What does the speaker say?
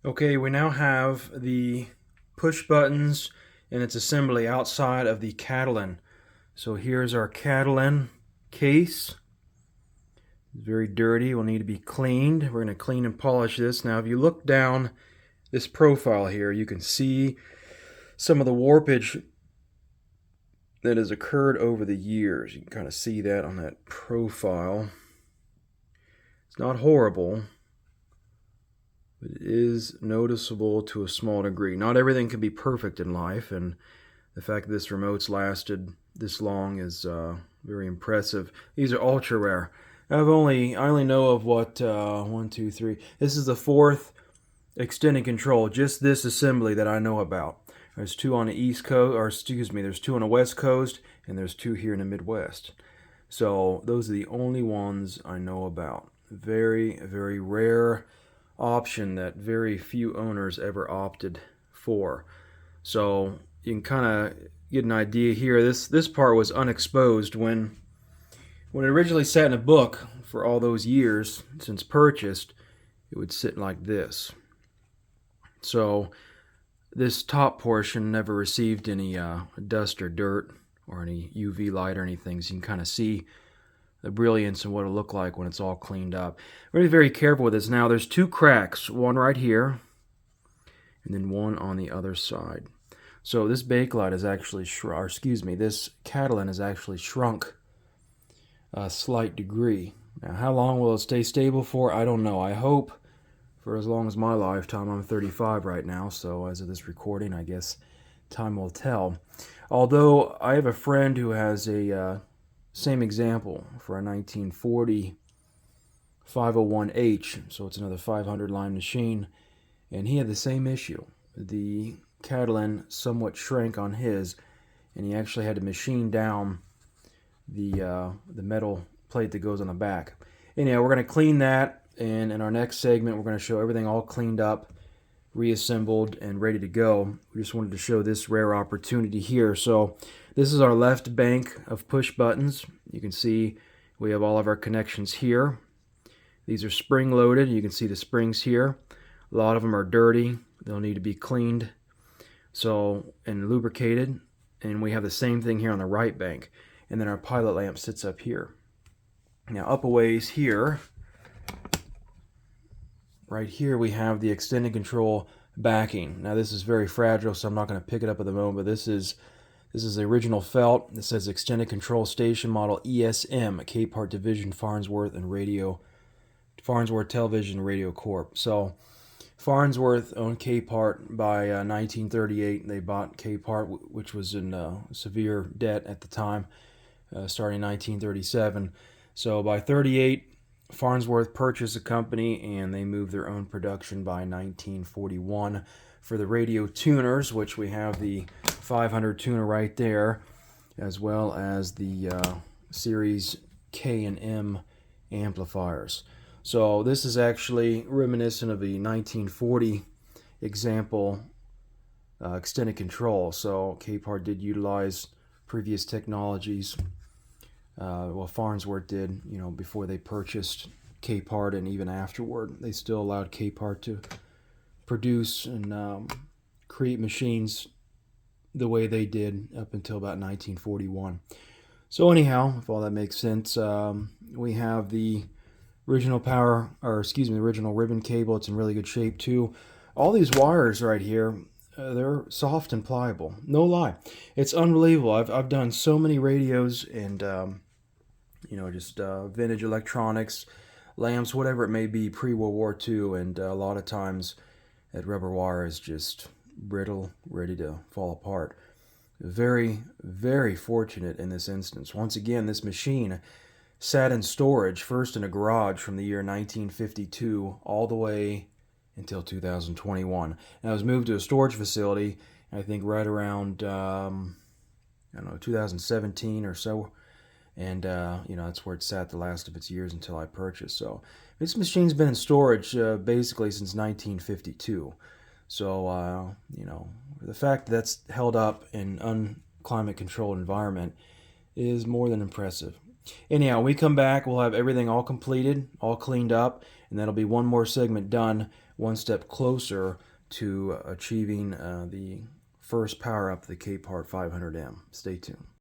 Okay, we now have the push buttons and its assembly outside of the Catalan. So here's our Catalan case. It's very dirty, will need to be cleaned. We're going to clean and polish this. Now if you look down this profile here, you can see some of the warpage that has occurred over the years. You can kind of see that on that profile. It's not horrible, but it is noticeable to a small degree. Not everything can be perfect in life, and the fact that this remote's lasted this long is very impressive. These are ultra rare. I only know of what 1, 2, 3. This is the fourth extended control. Just this assembly that I know about. There's two on the East Coast, or excuse me, there's two on the West Coast, and there's two here in the Midwest. So those are the only ones I know about. Very, very rare option that very few owners ever opted for. So you can kind of get an idea here. This part was unexposed when it originally sat in a book for all those years since purchased. It would sit like this. So this top portion never received any dust or dirt or any UV light or anything, so you can kind of see the brilliance and what it'll look like when it's all cleaned up. We're going to be very careful with this. Now there's two cracks, one right here and then one on the other side. So this bakelite is actually this Catalan is actually shrunk a slight degree. Now how long will it stay stable for? I don't know. I hope for as long as my lifetime. I'm 35 right now, so as of this recording, I guess time will tell. Although I have a friend who has a same example for a 1940 501H, so it's another 500 line machine, and he had the same issue. The Catalan somewhat shrank on his, and he actually had to machine down the metal plate that goes on the back. Anyhow, we're going to clean that, and in our next segment, we're going to show everything all cleaned up, reassembled, and ready to go. We just wanted to show this rare opportunity here. So this is our left bank of push buttons. You can see we have all of our connections here. These are spring loaded. You can see the springs here. A lot of them are dirty. They'll need to be cleaned and lubricated. And we have the same thing here on the right bank. And then our pilot lamp sits up here. Now up a ways here, right here we have the extended control backing. Now this is very fragile, so I'm not going to pick it up at the moment, but this is the original felt. This says extended control station model ESM, Capehart Division, Farnsworth Television Radio Corp. So Farnsworth owned Capehart by 1938. They bought Capehart, which was in severe debt at the time, starting in 1937. So by 38, Farnsworth purchased the company, and they moved their own production by 1941 for the radio tuners, which we have the 500 tuner right there, as well as the Series K and M amplifiers. So this is actually reminiscent of the 1940 example extended control. So Capehart did utilize previous technologies. Farnsworth did, before they purchased Capehart, and even afterward, they still allowed Capehart to produce and create machines the way they did up until about 1941. So anyhow, if all that makes sense, we have the original original ribbon cable. It's in really good shape too. All these wires right here, they're soft and pliable. No lie, it's unbelievable. I've done so many radios and just vintage electronics, lamps, whatever it may be, pre-World War II, and a lot of times that rubber wire is just brittle, ready to fall apart. Very, very fortunate in this instance. Once again, this machine sat in storage, first in a garage from the year 1952 all the way until 2021. And I was moved to a storage facility, I think right around 2017 or so. And that's where it sat the last of its years until I purchased. So this machine's been in storage basically since 1952. So the fact that that's held up in unclimate controlled environment is more than impressive. Anyhow, when we come back, we'll have everything all completed, all cleaned up, and that'll be one more segment done, one step closer to achieving the first power up of the Capehart 500M. Stay tuned.